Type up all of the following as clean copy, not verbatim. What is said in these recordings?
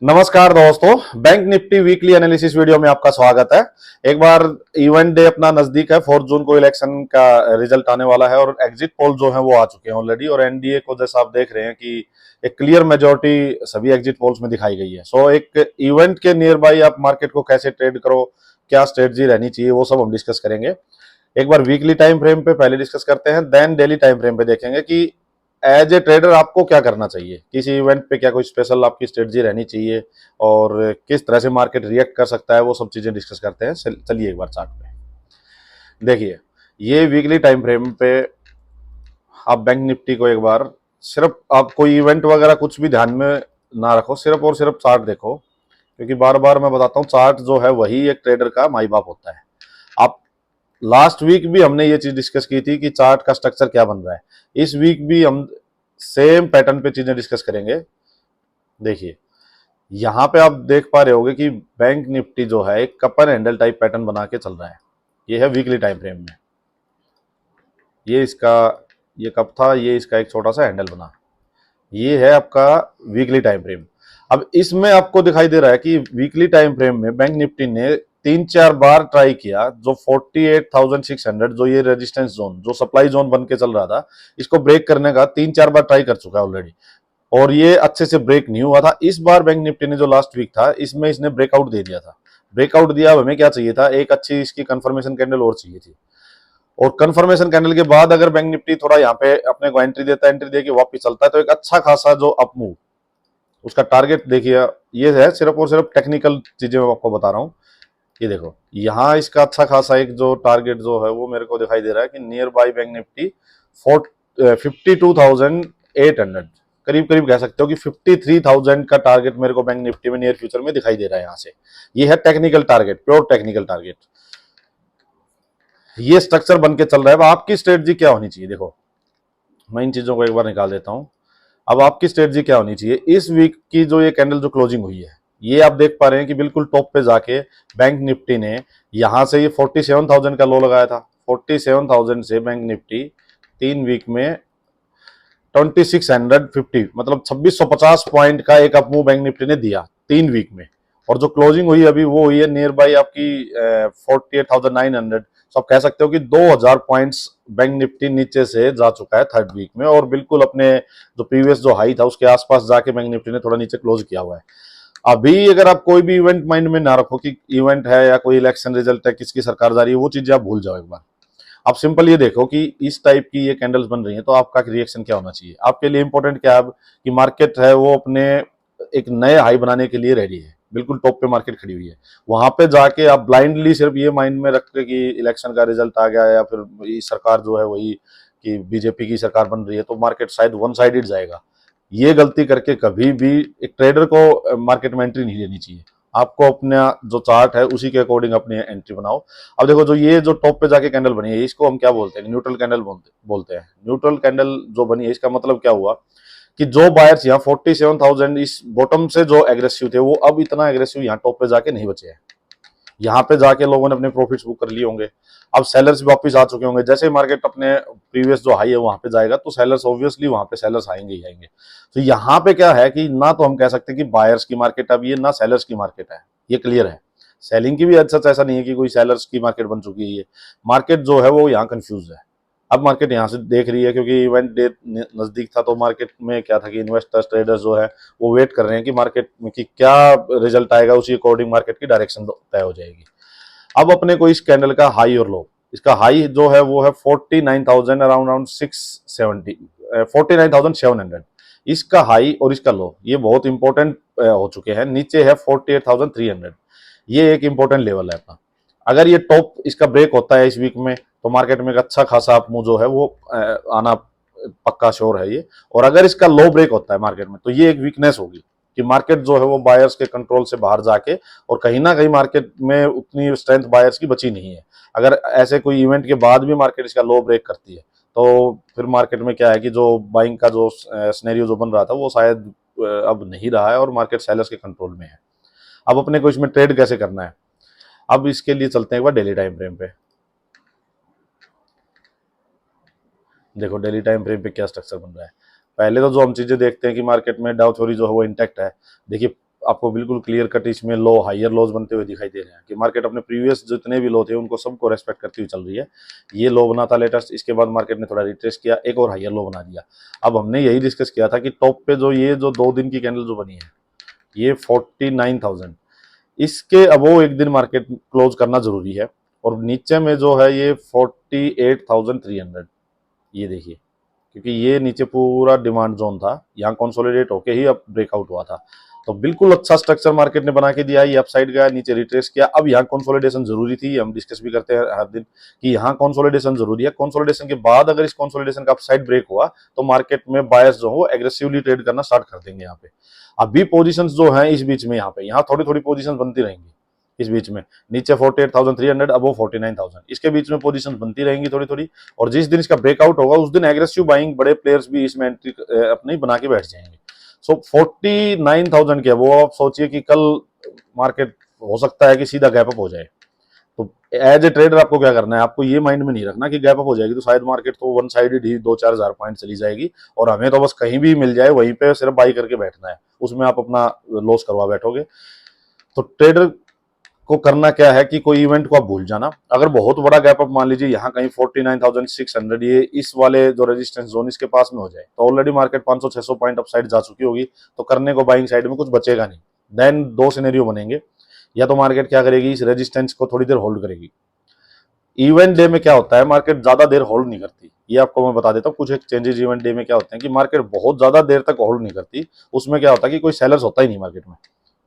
नमस्कार दोस्तों, bank Nifty weekly analysis video में आपका स्वागत है। एक बार इवेंट डे अपना नजदीक है। 4 जून को इलेक्शन का रिजल्ट आने वाला है और एग्जिट पोल जो है वो आ चुके हैं ऑलरेडी। और एनडीए को जैसा आप देख रहे हैं कि एक क्लियर मेजोरिटी सभी एग्जिट पोल्स में दिखाई गई है। सो एक इवेंट के नियर बाई आप मार्केट को कैसे ट्रेड करो, क्या स्ट्रेटजी रहनी चाहिए, वो सब हम डिस्कस करेंगे। एक बार वीकली टाइम फ्रेम पे पहले डिस्कस करते हैं, देन डेली टाइम फ्रेम पे देखेंगे कि एज ए ट्रेडर आपको क्या करना चाहिए, किसी इवेंट पे क्या कोई स्पेशल आपकी स्ट्रेटजी रहनी चाहिए और किस तरह से मार्केट रिएक्ट कर सकता है, वो सब चीजें डिस्कस करते हैं। चलिए एक बार चार्ट पे देखिए। ये वीकली टाइम फ्रेम पे आप बैंक निफ्टी को एक बार, सिर्फ आप कोई इवेंट वगैरह कुछ भी ध्यान में ना रखो, सिर्फ और सिर्फ चार्ट देखो, क्योंकि बार बार मैं बताता हूँ चार्ट जो है वही एक ट्रेडर का माई बाप होता है। आप लास्ट वीक भी हमने ये चीज डिस्कस की थी कि चार्ट का स्ट्रक्चर क्या बन रहा है। इस वीक भी हम सेम पैटर्न पे चीजें डिस्कस करेंगे। देखिए, यहां पे आप देख पा रहे होगे कि बैंक निफ्टी जो है एक कपर हैंडल टाइप पैटर्न बना के चल रहा है। ये है वीकली टाइम फ्रेम में। ये इसका, ये कप था, ये इसका एक छोटा सा हैंडल बना। ये है आपका वीकली टाइम फ्रेम। अब इसमें आपको दिखाई दे रहा है कि वीकली टाइम फ्रेम में बैंक निफ्टी ने 3-4 बार ट्राई किया, जो 48,600 जो ये रेजिस्टेंस जोन, जो सप्लाई जोन बन के चल रहा था, इसको ब्रेक करने का 3-4 बार ट्राई कर चुका है ऑलरेडी। और ये अच्छे से ब्रेक नहीं हुआ था। इस बार बैंक निफ्टी ने जो लास्ट वीक था इसमें इसने ब्रेकआउट दे दिया था। ब्रेकआउट दिया, अब हमें क्या चाहिए था, एक अच्छी इसकी कंफर्मेशन कैंडल और चाहिए थी। और कंफर्मेशन कैंडल के बाद अगर बैंक निफ्टी थोड़ा यहाँ पे अपने को एंट्री देता है, एंट्री देके वापस चलता है, तो एक अच्छा खासा जो अप मूव, उसका टारगेट देखिए। ये है सिर्फ और सिर्फ टेक्निकल चीजें मैं आपको बता रहा हूँ। ये देखो, यहाँ इसका अच्छा खासा एक जो टारगेट जो है वो मेरे को दिखाई दे रहा है कि नियर बाई बैंक निफ्टी 52,800, करीब करीब कह सकते हो कि 53,000 का टारगेट मेरे को बैंक निफ्टी में नियर फ्यूचर में दिखाई दे रहा है। यहाँ से ये है technical target, pure technical target. ये स्ट्रक्चर बन के चल रहा है। अब आपकी स्ट्रेटजी क्या होनी चाहिए, देखो मैं इन चीजों को एक बार निकाल देता हूं। अब आपकी स्ट्रेटजी क्या होनी चाहिए, इस वीक की जो ये कैंडल जो क्लोजिंग हुई है, ये आप देख पा रहे हैं कि बिल्कुल टॉप पे जाके बैंक निफ्टी ने यहां से ये 47,000 का लो लगाया था। 47,000 से बैंक निफ्टी 3 वीक में 2650, मतलब 2650 पॉइंट का एक अपमूव बैंक निफ्टी ने दिया 3 वीक में। और जो क्लोजिंग हुई अभी वो हुई है नियर बाई आपकी 48,900। तो आप कह सकते हो कि 2000 पॉइंट्स बैंक निफ्टी नीचे से जा चुका है 3rd वीक में, और बिल्कुल अपने जो प्रीवियस जो हाई था उसके आसपास जाके बैंक निफ्टी ने थोड़ा नीचे क्लोज किया हुआ है। अभी अगर आप कोई भी इवेंट माइंड में ना रखो कि इवेंट है या कोई इलेक्शन रिजल्ट है, किसकी सरकार जा रही है, वो चीजें आप भूल जाओ एक बार। आप सिंपल ये देखो कि इस टाइप की ये कैंडल्स बन रही हैं, तो आपका रिएक्शन क्या होना चाहिए। आपके लिए इंपॉर्टेंट क्या है अब, कि मार्केट है वो अपने एक नए हाई बनाने के लिए रेडी है, बिल्कुल टॉप पे मार्केट खड़ी हुई है। वहां पे जाके आप ब्लाइंडली सिर्फ ये माइंड में रख के कि इलेक्शन का रिजल्ट आ गया या फिर ये सरकार जो है वही कि बीजेपी की सरकार बन रही है, तो मार्केट शायद वन साइडेड जाएगा। ये गलती करके कभी भी एक ट्रेडर को मार्केट में एंट्री नहीं लेनी चाहिए। आपको अपना जो चार्ट है उसी के अकॉर्डिंग अपनी एंट्री बनाओ। अब देखो, जो ये जो टॉप पे जाके कैंडल बनी है, इसको हम क्या बोलते हैं, न्यूट्रल कैंडल बोलते हैं। न्यूट्रल कैंडल जो बनी है, इसका मतलब क्या हुआ कि जो बायर्स यहाँ 47,000 इस बॉटम से जो एग्रेसिव थे, वो अब इतना एग्रेसिव यहाँ टॉप पे जाके नहीं बचे हैं। यहाँ पे जाके लोगों ने अपने प्रॉफिट्स बुक कर लिए होंगे। अब सेलर्स भी वापस आ चुके होंगे। जैसे मार्केट अपने प्रीवियस जो हाई है वहां पे जाएगा, तो सेलर्स ऑब्वियसली वहां पे सेलर्स आएंगे ही आएंगे। तो यहाँ पे क्या है कि ना तो हम कह सकते हैं कि बायर्स की मार्केट अब ये, ना सेलर्स की मार्केट है, ये क्लियर है। सेलिंग की भी अच्छा ऐसा नहीं है कि कोई सेलर्स की मार्केट बन चुकी है। ये मार्केट जो है वो यहाँ कंफ्यूज है। अब मार्केट यहाँ से देख रही है, क्योंकि इवेंट डे नजदीक था, तो मार्केट में क्या था कि इन्वेस्टर्स ट्रेडर्स जो है वो वेट कर रहे हैं कि मार्केट में कि क्या रिजल्ट आएगा, उसी अकॉर्डिंग मार्केट की डायरेक्शन तय हो जाएगी। अब अपने को इस कैंडल का हाई और लो, इसका हाई जो है वो है 49,000 अराउंड अराउंड 670, 49,700। इसका हाई और इसका लो ये बहुत इंपॉर्टेंट हो चुके हैं। नीचे है 48,300। ये एक इंपॉर्टेंट लेवल है अपना। अगर ये टॉप इसका ब्रेक होता है इस वीक में, तो मार्केट में एक अच्छा खासा अप मूव जो है वो आना पक्का श्योर है ये। और अगर इसका लो ब्रेक होता है मार्केट में, तो ये एक वीकनेस होगी कि मार्केट जो है वो बायर्स के कंट्रोल से बाहर जाके, और कहीं ना कहीं मार्केट में उतनी स्ट्रेंथ बायर्स की बची नहीं है। अगर ऐसे कोई इवेंट के बाद भी मार्केट इसका लो ब्रेक करती है, तो फिर मार्केट में क्या है कि जो बाइंग का जो सिनेरियो जो बन रहा था वो शायद अब नहीं रहा है, और मार्केट सेलर्स के कंट्रोल में है। अब अपने को इसमें ट्रेड कैसे करना है, अब इसके लिए चलते हैं एक बार डेली टाइम फ्रेम पे। देखो डेली टाइम फ्रेम पे क्या स्ट्रक्चर बन रहा है। पहले तो जो हम चीजें देखते हैं कि मार्केट में डाउ थ्योरी जो है वो इंटैक्ट है। देखिए, आपको बिल्कुल क्लियर कट इसमें लो हायर लोज बनते हुए दिखाई दे रहे हैं कि मार्केट अपने प्रीवियस जितने भी लो थे उनको सबको रेस्पेक्ट करती हुई चल रही है। ये लो बना था लेटेस्ट, इसके बाद मार्केट ने थोड़ा रिट्रेस किया, एक और हायर लो बना दिया। अब हमने यही डिस्कस किया था कि टॉप पे जो ये जो 2 दिन की कैंडल जो बनी है ये 49,000, इसके अब वो एक दिन मार्केट क्लोज करना जरूरी है। और नीचे में जो है ये 48,300, ये देखिए, क्योंकि ये नीचे पूरा डिमांड जोन था, यहाँ कंसोलिडेट होके ही अब ब्रेकआउट हुआ था। तो बिल्कुल अच्छा स्ट्रक्चर मार्केट ने बना के दिया, ये अपसाइड गया, नीचे रिट्रेस किया। अब यहाँ कंसोलिडेशन जरूरी थी, हम डिस्कस भी करते हैं हर दिन कि यहाँ कंसोलिडेशन जरूरी है। कंसोलिडेशन के बाद अगर इस कंसोलिडेशन का अपसाइड ब्रेक हुआ तो मार्केट में बायर्स जो हो एग्रेसिवली ट्रेड करना स्टार्ट कर देंगे। यहाँ पे अभी पोजीशंस जो हैं इस बीच में, यहाँ पे यहाँ थोड़ी थोड़ी पोजीशन बनती रहेंगी इस बीच में, नीचे 48,300, अब वो 49,000, इसके बीच में पोजीशन बनती रहेंगी थोड़ी थोड़ी। और जिस दिन इसका ब्रेकआउट होगा उस दिन एग्रेसिव बाइंग बड़े प्लेयर्स भी इसमें एंट्री अपनी बना के बैठ जाएंगे। सो 49,000 के वो आप सोचिए कि कल मार्केट हो सकता है कि सीधा गैप अप हो जाए। तो एज ए ट्रेडर आपको क्या करना है, आपको ये माइंड में नहीं रखना कि गैप अप हो जाएगी तो शायद मार्केट तो वन साइडेड ही 2-4 हजार पॉइंट चली जाएगी और हमें तो बस कहीं भी मिल जाए वहीं पे सिर्फ बाई करके बैठना है, उसमें आप अपना लॉस करवा बैठोगे। तो ट्रेडर को करना क्या है कि कोई इवेंट को आप भूल जाना। अगर बहुत बड़ा गैप अप मान लीजिए यहाँ कहीं 49,600 ये इस वाले जो रेजिस्टेंस जोन इसके पास में हो जाए तो already market 500-600 point up side जा चुकी होगी, तो करने को बाइंग साइड में कुछ बचेगा नहीं। देन दो सिनेरियो बनेंगे, या तो मार्केट क्या करेगी, इस रेजिस्टेंस को थोड़ी देर होल्ड करेगी। इवेंट डे में क्या होता है, मार्केट ज्यादा देर होल्ड नहीं करती, ये आपको मैं बता देता हूँ। कुछ एक चेंजेस इवेंट डे में क्या होते हैं कि मार्केट बहुत ज्यादा देर तक होल्ड नहीं करती। उसमें क्या होता है कि कोई सेलर्स होता ही नहीं मार्केट में,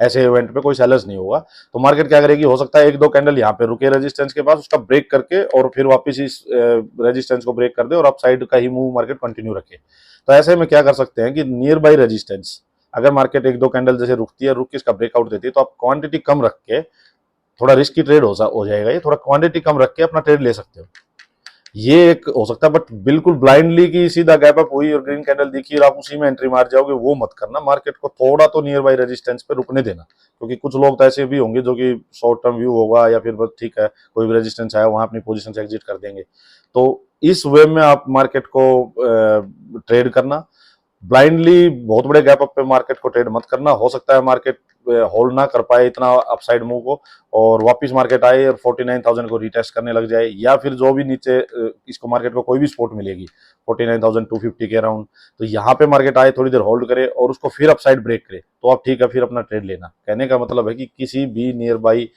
ऐसे इवेंट पे कोई सेलर्स नहीं होगा। तो मार्केट क्या करेगी, हो सकता है 1-2 कैंडल यहाँ पे रुके रेजिस्टेंस के पास, उसका ब्रेक करके और फिर वापस इस रेजिस्टेंस को ब्रेक कर दे और अपसाइड का ही मूव मार्केट कंटिन्यू रखे। तो ऐसे में क्या कर सकते हैं कि नियर बाई रेजिस्टेंस अगर मार्केट 1-2 कैंडल जैसे रुकती है, रुक के इसका ब्रेकआउट देती है, तो आप क्वांटिटी कम रख के, थोड़ा रिस्की ट्रेड हो जाएगा ये, थोड़ा क्वांटिटी कम रख के अपना ट्रेड ले सकते हो, ये एक हो सकता है। बट बिल्कुल ब्लाइंडली कि सीधा गैप अप हुई और ग्रीन कैंडल दिखी और आप उसी में एंट्री मार जाओगे, वो मत करना। मार्केट को थोड़ा तो नियर बाई रेजिस्टेंस पे रुकने देना, क्योंकि कुछ लोग तो ऐसे भी होंगे जो कि शॉर्ट टर्म व्यू होगा या फिर बस ठीक है कोई भी रेजिस्टेंस आया वहां अपनी पोजीशन से एग्जिट कर देंगे। तो इस वे में आप मार्केट को ट्रेड करना, ब्लाइंडली बहुत बड़े गैप अप पे मार्केट को ट्रेड मत करना। हो सकता है मार्केट होल्ड ना कर पाए इतना अपसाइड मूव को और वापस मार्केट आए और 49,000 को रिटेस्ट करने लग जाए, या फिर जो भी नीचे इसको मार्केट को कोई भी सपोर्ट मिलेगी 49,250 के अराउंड, तो यहाँ पे मार्केट आए थोड़ी देर होल्ड करे और उसको फिर अपसाइड ब्रेक करे, तो आप ठीक है फिर अपना ट्रेड लेना। कहने का मतलब है कि किसी भी नियर बाई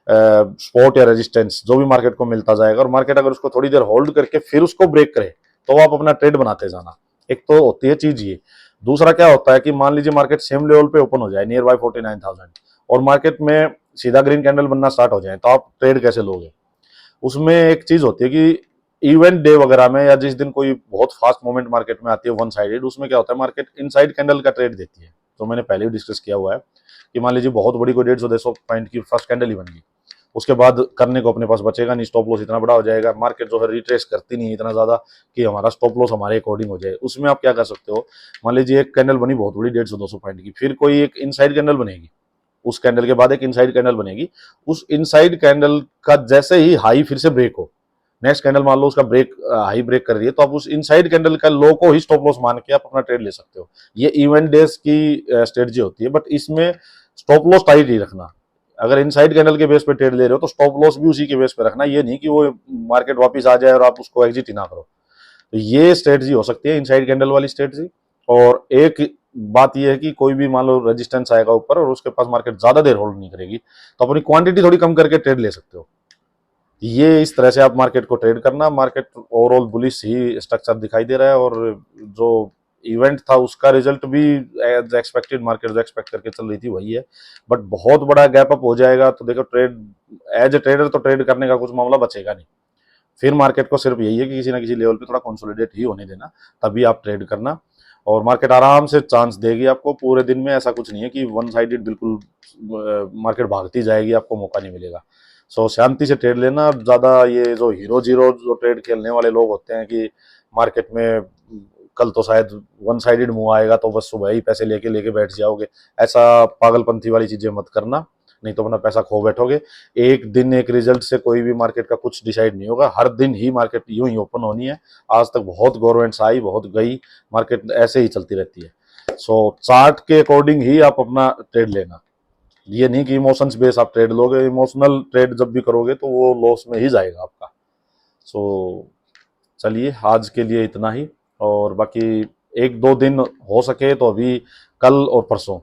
सपोर्ट या रेजिस्टेंस जो भी मार्केट को मिलता जाएगा और मार्केट अगर उसको थोड़ी देर होल्ड करके फिर उसको ब्रेक करे तो आप अपना ट्रेड बनाते जाना। एक तो होती है चीज ये। दूसरा क्या होता है कि मान लीजिए मार्केट सेम लेवल पे ओपन हो जाए नियर बाय 49,000 और मार्केट में सीधा ग्रीन कैंडल बनना स्टार्ट हो जाए, तो आप ट्रेड कैसे लोगे। उसमें एक चीज होती है कि इवेंट डे वगैरह में या जिस दिन कोई बहुत फास्ट मूवमेंट मार्केट में आती है वन साइडेड, उसमें क्या होता है मार्केट इनसाइड कैंडल का ट्रेड देती है। तो मैंने पहले भी डिस्कस किया हुआ है कि मान लीजिए बहुत बड़ी कोई 150-200 पॉइंट की फर्स्ट कैंडल ही बन गई, उसके बाद करने को अपने पास बचेगा नहीं, स्टॉप लॉस इतना बड़ा हो जाएगा, मार्केट जो है रिट्रेस करती नहीं इतना ज्यादा कि हमारा स्टॉप लॉस हमारे अकॉर्डिंग हो जाए। उसमें आप क्या कर सकते हो, मान लीजिए एक कैंडल बनी बहुत बड़ी 150-200 पॉइंट की, फिर कोई एक इनसाइड कैंडल बनेगी, उस कैंडल के बाद एक इनसाइड कैंडल बनेगी, उस इनसाइड कैंडल का जैसे ही हाई फिर से ब्रेक हो, नेक्स्ट कैंडल मान लो उसका ब्रेक हाई ब्रेक कर रही है, तो आप उस इनसाइड कैंडल का लो को ही स्टॉप लॉस मान के आप अपना ट्रेड ले सकते हो। ये इवेंट डेज की स्ट्रेटजी होती है, बट इसमें स्टॉप लॉस टाइट ही रखना। अगर इनसाइड कैंडल के बेस पे ट्रेड ले रहे हो तो स्टॉप लॉस भी उसी के बेस पे रखना, ये नहीं कि वो मार्केट वापस आ जाए और आप उसको एग्जिट ही ना करो। तो ये स्ट्रेटजी हो सकती है इनसाइड कैंडल वाली स्ट्रेटजी। और एक बात यह है कि कोई भी मान लो रेजिस्टेंस आएगा ऊपर और उसके पास मार्केट ज्यादा देर होल्ड नहीं करेगी, तो अपनी क्वांटिटी थोड़ी कम करके ट्रेड ले सकते हो। ये इस तरह से आप मार्केट को ट्रेड करना। मार्केट ओवरऑल बुलिश ही स्ट्रक्चर दिखाई दे रहा है और जो इवेंट था उसका रिजल्ट भी एज एक्सपेक्टेड, मार्केट जो एक्सपेक्ट करके चल रही थी वही है। बट बहुत बड़ा गैप अप हो जाएगा तो देखो ट्रेड एज ए ट्रेडर तो ट्रेड करने का कुछ मामला बचेगा नहीं। फिर मार्केट को सिर्फ यही है कि किसी ना किसी लेवल पे थोड़ा कंसोलिडेट ही होने देना, तभी आप ट्रेड करना और मार्केट आराम से चांस देगी आपको पूरे दिन में। ऐसा कुछ नहीं है कि वन साइडेड बिल्कुल मार्केट भागती जाएगी, आपको मौका नहीं मिलेगा। सो शांति से ट्रेड लेना। ज्यादा ये जो हीरो जीरो जो ट्रेड खेलने वाले लोग होते हैं कि मार्केट में कल तो शायद वन साइडेड मूव आएगा तो बस सुबह ही पैसे लेके लेके बैठ जाओगे, ऐसा पागलपंथी वाली चीजें मत करना, नहीं तो अपना पैसा खो बैठोगे। एक दिन एक रिजल्ट से कोई भी मार्केट का कुछ डिसाइड नहीं होगा, हर दिन ही मार्केट यूं ही ओपन होनी है। आज तक बहुत गवर्नमेंट्स आई बहुत गई, मार्केट ऐसे ही चलती रहती है। सो चार्ट के अकॉर्डिंग ही आप अपना ट्रेड लेना। ये नहीं कि इमोशंस बेस आप ट्रेड लोगे, इमोशनल ट्रेड जब भी करोगे तो वो लॉस में ही जाएगा आपका। सो चलिए आज के लिए इतना ही, और बाकी एक दो दिन हो सके तो अभी कल और परसों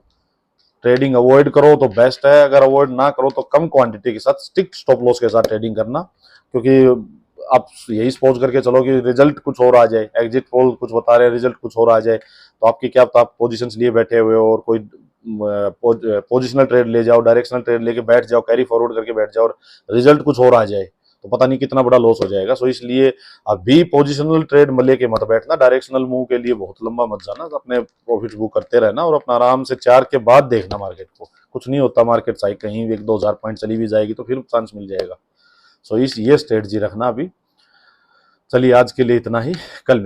ट्रेडिंग अवॉइड करो तो बेस्ट है, अगर अवॉइड ना करो तो कम क्वांटिटी के साथ स्टिक स्टॉप लॉस के साथ ट्रेडिंग करना, क्योंकि आप यही सपोज करके चलो कि रिजल्ट कुछ और आ जाए, एग्जिट पोल कुछ बता रहे हैं, रिजल्ट कुछ और आ जाए, तो आपकी क्या पता आप पोजीशंस लिए बैठे हुए हो और कोई पोजिशनल ट्रेड ले जाओ, डायरेक्शनल ट्रेड लेके बैठ जाओ, कैरी फॉरवर्ड करके बैठ जाओ और रिजल्ट कुछ और आ जाए, तो पता नहीं कितना बड़ा लॉस हो जाएगा। सो इसलिए अभी पोजिशनल ट्रेड में लेके मत बैठना, डायरेक्शनल मूव के लिए बहुत लंबा मत जाना, तो अपने प्रॉफिट बुक करते रहना और अपना आराम से 4 के बाद देखना मार्केट को। कुछ नहीं होता, मार्केट चाहे कहीं भी 1-2 हज़ार पॉइंट चली भी जाएगी तो फिर चांस मिल जाएगा। सो इस ये स्ट्रेटजी रखना अभी। चलिए आज के लिए इतना ही, कल